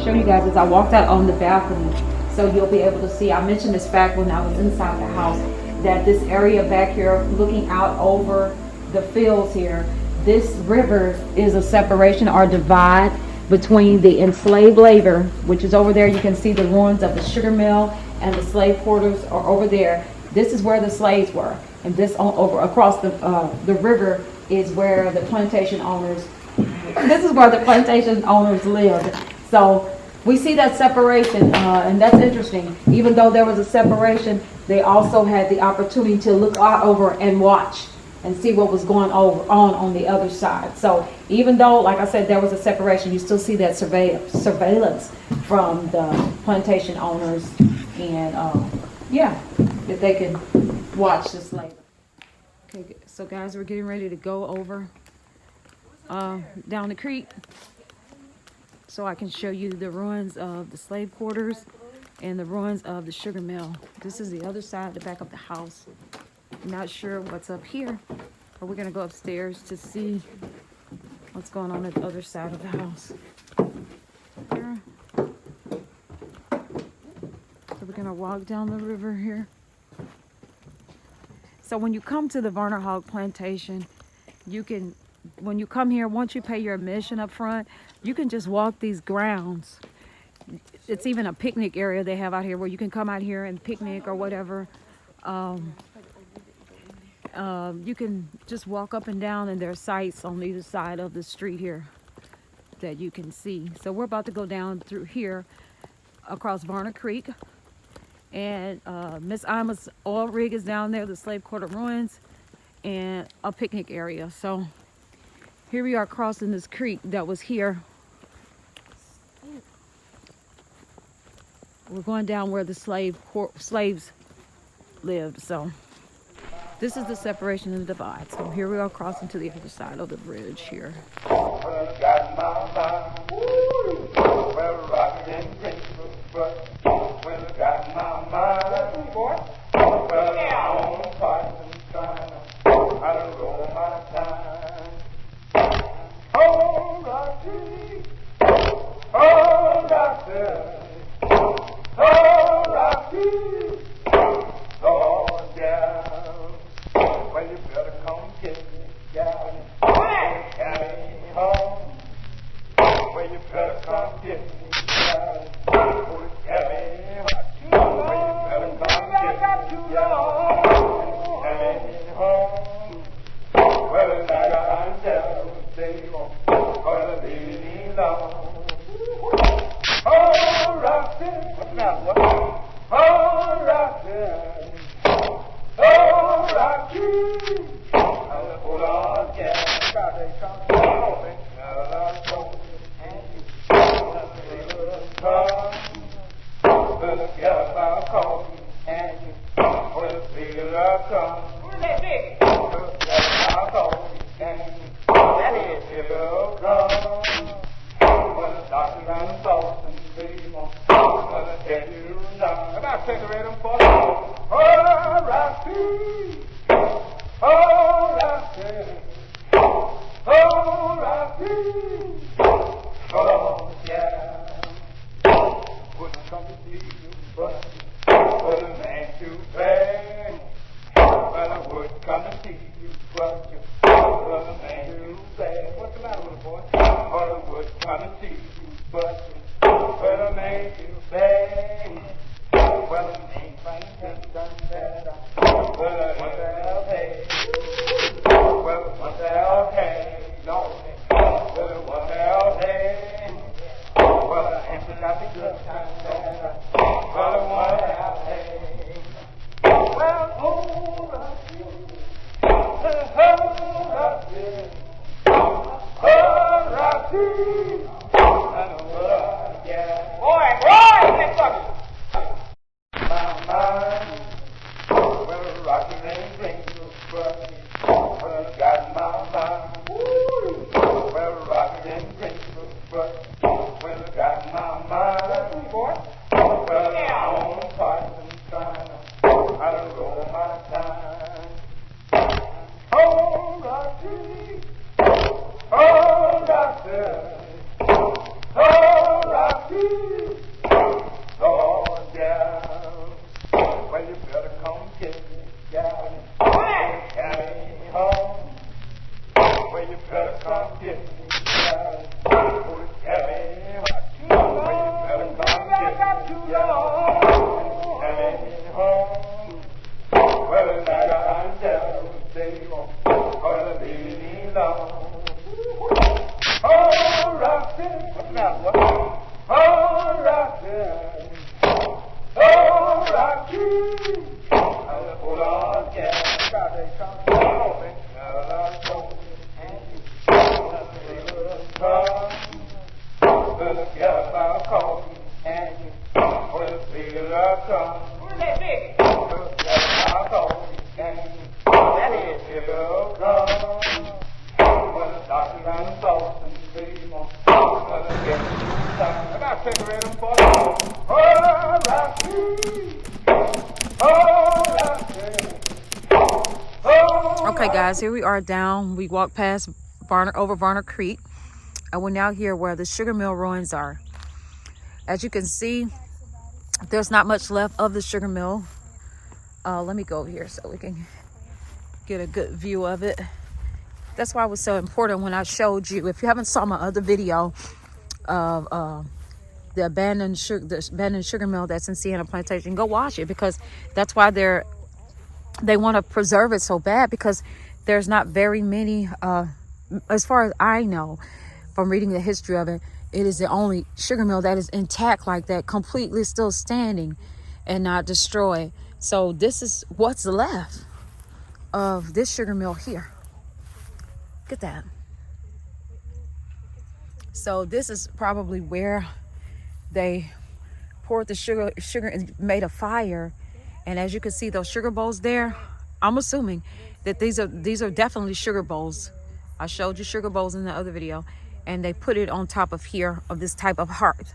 Show you guys as I walked out on the balcony, so you'll be able to see. I mentioned this fact when I was inside the house, that this area back here looking out over the fields here, this river is a separation or divide between the enslaved labor, which is over there. You can see the ruins of the sugar mill, and the slave quarters are over there. This is where the slaves were, and this over across the river is where the plantation owners. This is where the plantation owners lived. So we see that separation, and that's interesting. Even though there was a separation, they also had the opportunity to look out over and watch and see what was going on the other side. So even though, like I said, there was a separation, you still see that surveillance from the plantation owners, and yeah, that they can watch the slave. Okay, so guys, we're getting ready to go over down the creek, so I can show you the ruins of the slave quarters and the ruins of the sugar mill. This is the other side, the back of the house. I'm not sure what's up here, but we're gonna go upstairs to see what's going on at the other side of the house. Here. So we're gonna walk down the river here. So when you come to the Varner-Hogg Plantation, you can, when you come here, once you pay your admission up front, you can just walk these grounds. It's even a picnic area they have out here where you can come out here and picnic or whatever. You can just walk up and down, and there are sites on either side of the street here that you can see. So we're about to go down through here across Varner Creek, and Miss Ima's oil rig is down there, the slave quarter ruins, and a picnic area. So here we are crossing this creek that was here. We're going down where the slaves lived. So this is the separation and the divide. So here we are crossing to the other side of the bridge here. Oh, Okay, guys, here we are down. We walked past over Varner Creek, and we're now here where the sugar mill ruins are. As you can see, there's not much left of the sugar mill. Let me go over here so we can get a good view of it. That's why it was so important when I showed you. If you haven't saw my other video of the abandoned sugar mill that's in Sienna Plantation, go watch it, because that's why they want to preserve it so bad, because there's not very many, as far as I know from reading the history of it, it is the only sugar mill that is intact like that, completely still standing and not destroyed. So this is what's left of this sugar mill here. Look at that. So this is probably where they poured the sugar and made a fire. And as you can see, those sugar bowls there, I'm assuming that these are definitely sugar bowls. I showed you sugar bowls in the other video, and they put it on top of here of this type of hearth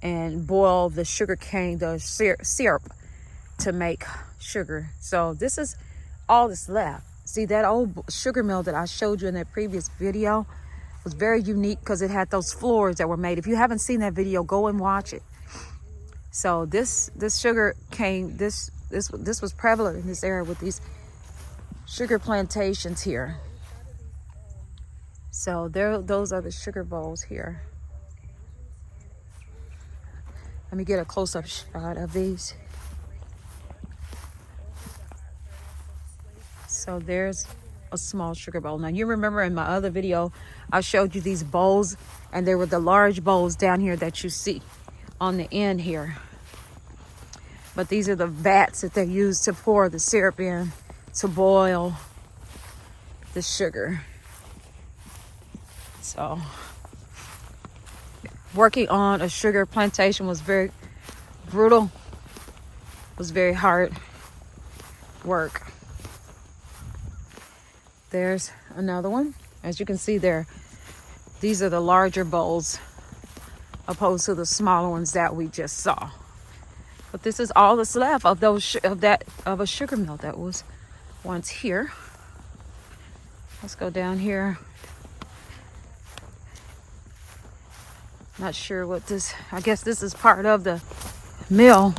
and boil the sugar cane, the syrup, to make sugar. So this is all that's left. See, that old sugar mill that I showed you in that previous video was very unique because it had those floors that were made. If you haven't seen that video, go and watch it. So this sugar cane, this was prevalent in this area with these sugar plantations here. So those are the sugar bowls here. Let me get a close-up shot of these. So there's a small sugar bowl. Now you remember in my other video, I showed you these bowls, and they were the large bowls down here that you see on the end here. But these are the vats that they use to pour the syrup in to boil the sugar. So working on a sugar plantation was very brutal, was very hard work. There's another one. As you can see there, these are the larger bowls opposed to the smaller ones that we just saw. But this is all that's left of a sugar mill that was once here. Let's go down here. Not sure what this, I guess this is part of the mill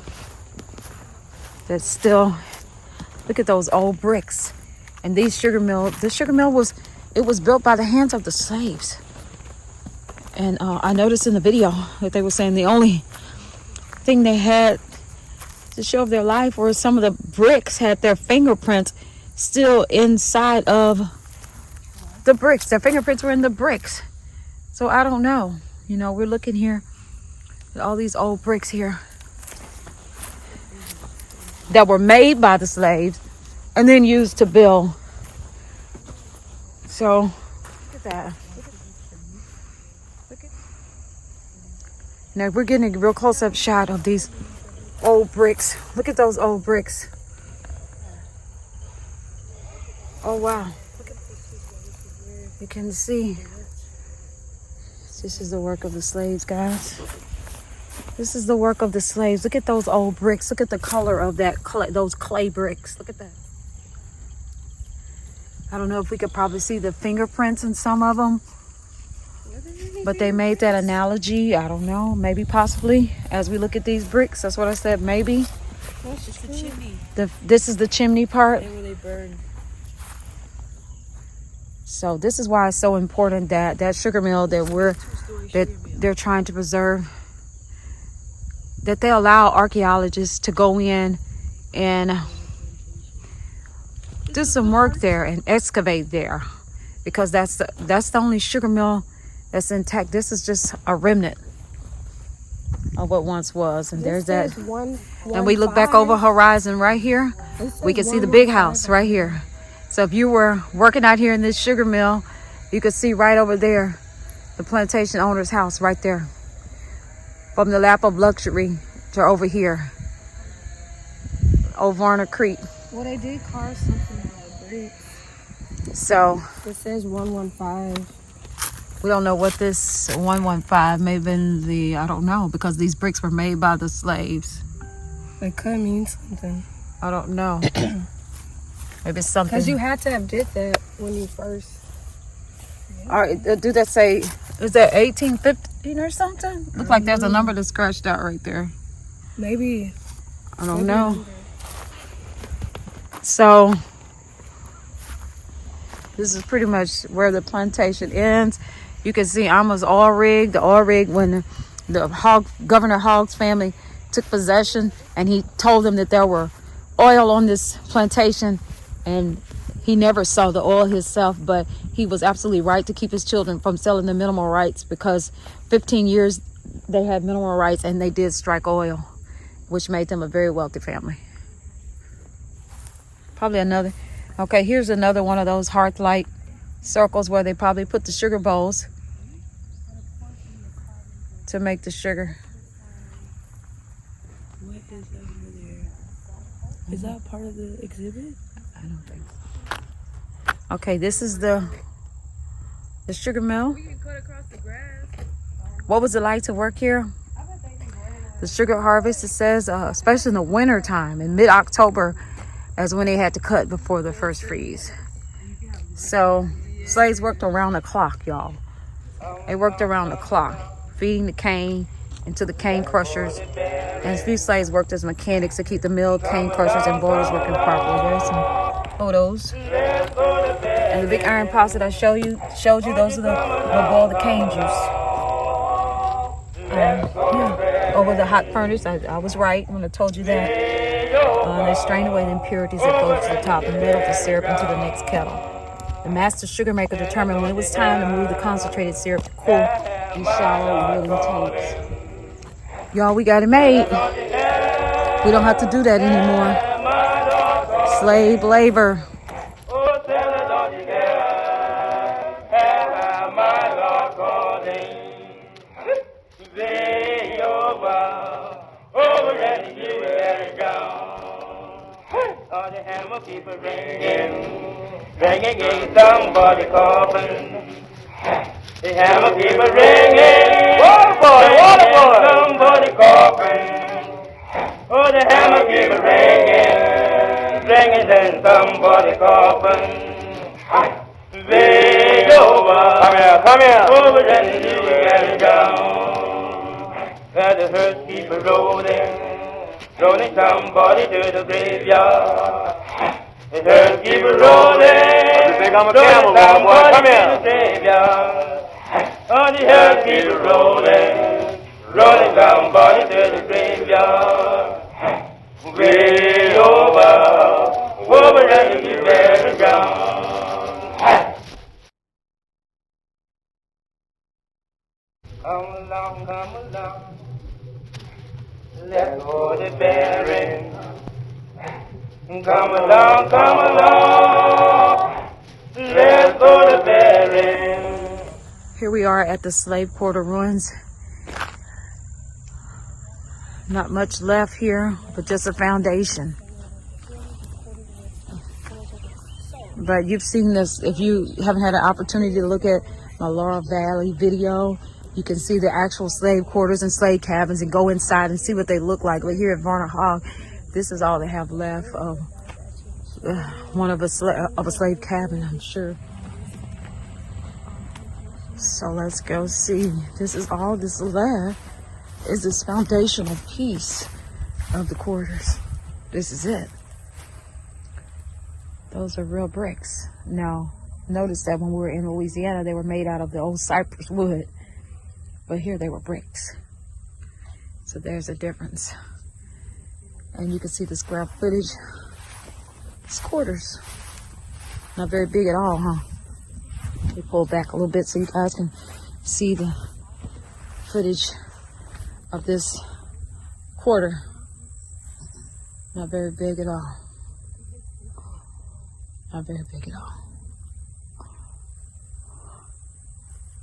that's still, look at those old bricks. And this sugar mill was built by the hands of the slaves. And I noticed in the video that they were saying the only thing they had to show of their life were some of the bricks had their fingerprints still inside of the bricks. Their fingerprints were in the bricks. So I don't know. You know, we're looking here at all these old bricks here that were made by the slaves and then used to build. So at that. Now we're getting a real close-up shot of these old bricks. Look at those old bricks. Oh wow. You can see. This is the work of the slaves, guys. This is the work of the slaves. Look at those old bricks. Look at the color of that clay, those clay bricks. Look at that. I don't know if we could probably see the fingerprints in some of them. But they made that analogy. I don't know. Maybe possibly. As we look at these bricks. That's what I said. Maybe. That's just the chimney. This is the chimney part. And where they burn. So this is why it's so important that sugar mill that they're trying to preserve, that they allow archaeologists to go in and do some work there and excavate there, because that's the only sugar mill that's intact. This is just a remnant of what once was. And there's that. And we look back over horizon right here. We can see the big house right here. So if you were working out here in this sugar mill, you could see right over there the plantation owner's house right there. From the lap of luxury to over here. Old Varner Creek. Well, they did carve something out of bricks. So It says 115. we don't know what this 115 may have been I don't know, because these bricks were made by the slaves. It could mean something. I don't know. Maybe it's something. Because you had to have did that when you first. All right, do that say, is that 1815 or something? Looks like there's a number that's scratched out right there. Maybe. I don't know. So this is pretty much where the plantation ends. You can see almost all rigged. The all rigged when Governor Hogg's family took possession, and he told them that there were oil on this plantation, and he never saw the oil himself, but he was absolutely right to keep his children from selling the minimal rights, because 15 years they had minimal rights and they did strike oil, which made them a very wealthy family. Probably another. Okay, here's another one of those hearth light circles where they probably put the sugar bowls to make the sugar. What is over there? Is that part of the exhibit? I don't think so. Okay, this is the sugar mill. We can cut across the grass. What was it like to work here? The sugar harvest, it says, especially in the winter time, in mid-October, as when they had to cut before the first freeze. So slaves worked around the clock, y'all. They worked around the clock, feeding the cane into the cane crushers. And these slaves worked as mechanics to keep the mill, cane crushers, and boilers working properly. There's some photos. And the big iron pots that I showed you, those are the boil the cane juice. Yeah, over the hot furnace. I was right when I told you that. They strain away the impurities that float to the top and let off the syrup into the next kettle. The master sugar maker determined when it was time to move the concentrated syrup to cool in shallow wooden tanks. Y'all, we got it made. We don't have to do that anymore. Slave labor. The hammer keep a ringing in somebody coffin. The hammer keep a ringing, water boy, somebody coffin. Oh, the hammer keep a ringing in somebody coffin. Way over, come here, over and you get down. Where the hearse keep a rolling somebody to the graveyard. The hearse keep a rolling. You think I'm a camel, boy? Come here. Oh, the hearse keep a rolling somebody to the graveyard. Way over and you get down. Come along. Let's go to bearing. Come along. Let's go to bearing. Here we are at the slave quarter ruins. Not much left here, but just a foundation. But you've seen this, if you haven't had an opportunity to look at my Laurel Valley video, you can see the actual slave quarters and slave cabins and go inside and see what they look like. But here at Varner-Hogg, this is all they have left of one of a slave cabin, I'm sure. So let's go see. This is all this left, is this foundational piece of the quarters. This is it. Those are real bricks. Now, notice that when we were in Louisiana, they were made out of the old cypress wood. But here they were bricks. So there's a difference. And you can see the square footage. It's quarters. Not very big at all, huh? They pull back a little bit so you guys can see the footage of this quarter. Not very big at all. Not very big at all.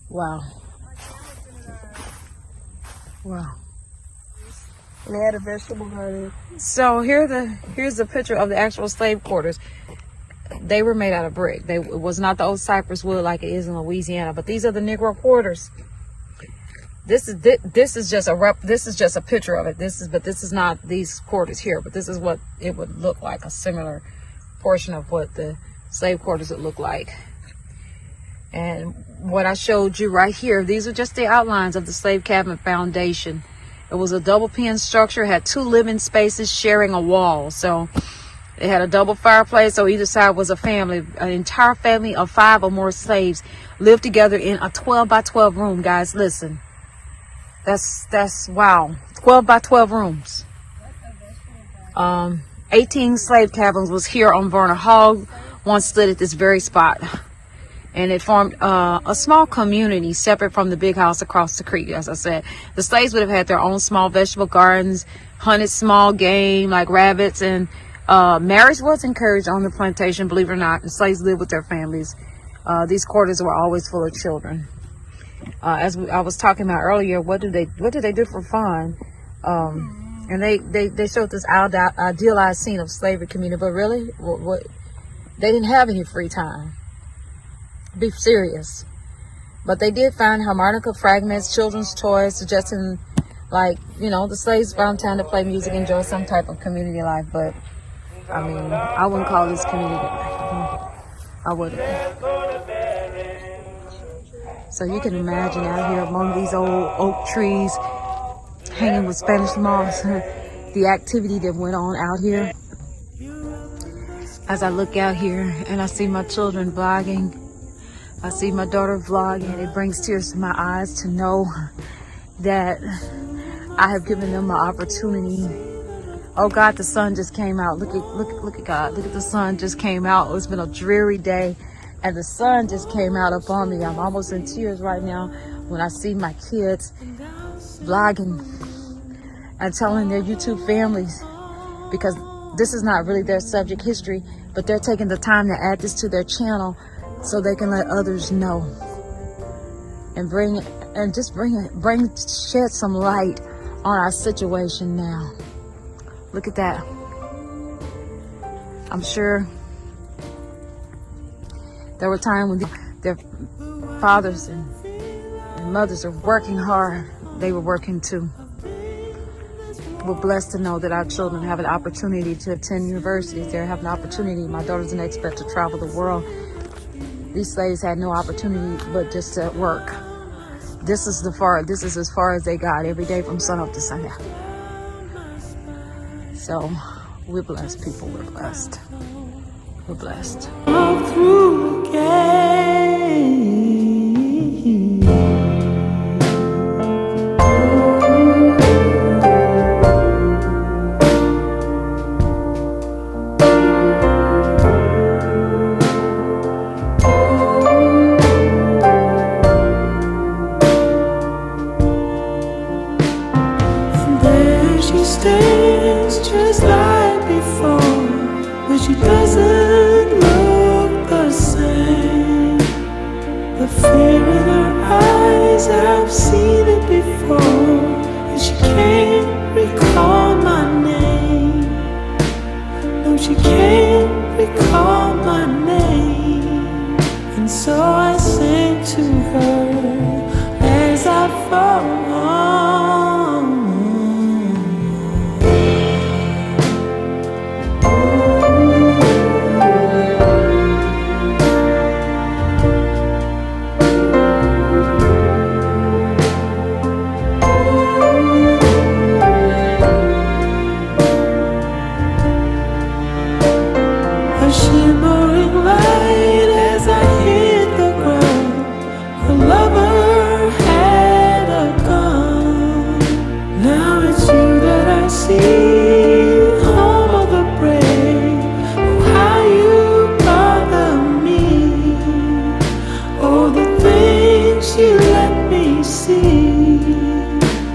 Wow. Wow. They had a vegetable garden. So here's the picture of the actual slave quarters. They were made out of brick. It was not the old cypress wood like it is in Louisiana, but these are the Negro quarters. This is just a picture of it. This is not these quarters here, but this is what it would look like, a similar portion of what the slave quarters would look like. And what I showed you right here, these are just the outlines of the slave cabin foundation. It was a double pen structure, had 2 living spaces sharing a wall. So it had a double fireplace, so either side was a family. An entire family of 5 or more slaves lived together in a 12 by 12 room. Guys, listen. That's wow. 12 by 12 rooms. 18 slave cabins was here on Varner-Hogg. One stood at this very spot. And it formed a small community separate from the big house across the creek. As I said, the slaves would have had their own small vegetable gardens, hunted small game like rabbits, and marriage was encouraged on the plantation, believe it or not. The slaves lived with their families. These quarters were always full of children. As I was talking about earlier, what do they do for fun? And they showed this idealized scene of slavery community, but really, what they didn't have any free time. Be serious. But they did find harmonica fragments, children's toys, suggesting, like, you know, the slaves found time to play music, enjoy some type of community life. But I mean, I wouldn't call this community life. I wouldn't. So you can imagine out here among these old oak trees, hanging with Spanish moss, the activity that went on out here. As I look out here and I see my children vlogging, I see my daughter vlogging, it brings tears to my eyes to know that I have given them an opportunity. Oh God, the sun just came out. Look at God. Look at the sun just came out. It's been a dreary day, and the sun just came out upon me. I'm almost in tears right now when I see my kids vlogging and telling their YouTube families, because this is not really their subject history, but they're taking the time to add this to their channel so they can let others know and shed some light on our situation now. Look at that. I'm sure there were times when their fathers and mothers are working hard. They were working too. We're blessed to know that our children have an opportunity to attend universities. They have an opportunity. My daughter's an expat to travel the world. These slaves had no opportunity but just to work. This is as far as they got every day from sun up to sundown. So we're blessed, people. We're blessed. We're blessed. Walk through again. Stays just like before, but she doesn't look the same. fear in her eyes, I've seen it before. And she can't recall my name. No, she can't recall my name. And so I sang to her as I fall. A shimmering light as I hit the ground. Her lover had a gun. Now it's you that I see, home of the brave. Oh, how you bother me. Oh, the things you let me see.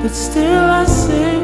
But still I say